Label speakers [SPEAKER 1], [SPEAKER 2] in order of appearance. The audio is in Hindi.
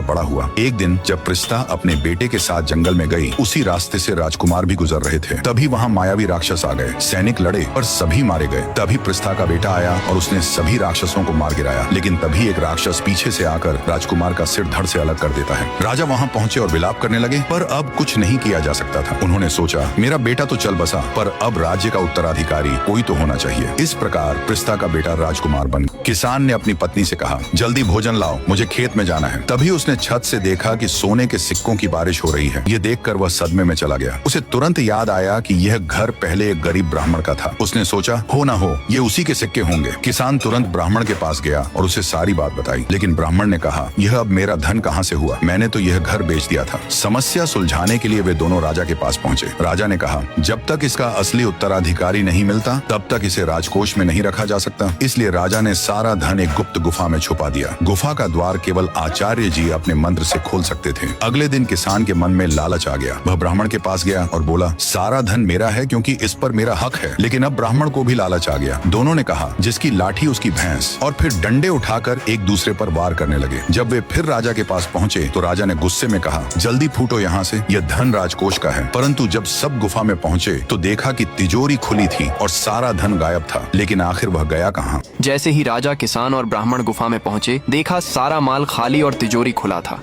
[SPEAKER 1] बड़ा हुआ। एक दिन जब प्रिस्ता अपने बेटे के साथ जंगल में गई, उसी रास्ते से राजकुमार भी गुजर रहे थे। तभी वहाँ मायावी राक्षस आ गए। सैनिक लड़े और सभी मारे गए। तभी प्रिस्ता का बेटा आया और उसने सभी राक्षसों को मार गिराया। लेकिन तभी एक राक्षस पीछे से आकर राजकुमार का सिर धड़ से अलग कर देता है। राजा वहाँ पहुँचे और विलाप करने लगे, पर अब कुछ नहीं किया जा सकता था। उन्होंने सोचा, मेरा बेटा तो चल बसा, पर अब राज्य का उत्तराधिकारी कोई तो होना चाहिए। इस प्रकार प्रिस्ता का बेटा राजकुमार बन गया। किसान ने अपनी पत्नी से कहा, जल्दी भोजन लाओ, मुझे खेत में जाना है। तभी उसने छत से देखा कि सोने के सिक्कों की बारिश हो रही है। ये देखकर वह सदमे में चला गया। उसे तुरंत याद आया कि यह घर पहले एक गरीब ब्राह्मण का था। उसने सोचा, हो ना हो ये उसी के सिक्के होंगे। किसान तुरंत ब्राह्मण के पास गया और उसे सारी बात बताई। लेकिन ब्राह्मण ने कहा, यह अब मेरा धन कहाँ से हुआ? मैंने तो यह घर बेच दिया था। समस्या सुलझाने के लिए वे दोनों राजा के पास पहुंचे। राजा ने कहा, जब तक इसका असली उत्तराधिकारी नहीं मिलता, तब तक इसे राजकोष में नहीं रखा जा सकता। इसलिए राजा ने सारा धन एक गुप्त गुफा में छुपा दिया। गुफा का द्वार केवल आचार्य जी अपने मंत्र से खोल सकते थे। अगले दिन किसान के मन में लालच आ गया। वह ब्राह्मण के पास गया और बोला, सारा धन मेरा है क्योंकि इस पर मेरा हक है। लेकिन अब ब्राह्मण को भी लालच आ गया। दोनों ने कहा, जिसकी लाठी उसकी भैंस, और फिर डंडे उठाकर एक दूसरे पर वार करने लगे। जब वे फिर राजा के पास पहुंचे तो राजा ने गुस्से में कहा, जल्दी फूटो यहाँ से, यह धन राजकोष का है। परंतु जब सब गुफा में पहुंचे तो देखा कि तिजोरी खुली थी और सारा धन गायब था। लेकिन आखिर वह गया कहाँ?
[SPEAKER 2] जैसे ही राजा, किसान और ब्राह्मण गुफा में पहुंचे, देखा सारा माल खाली और तिजोरी खुला था।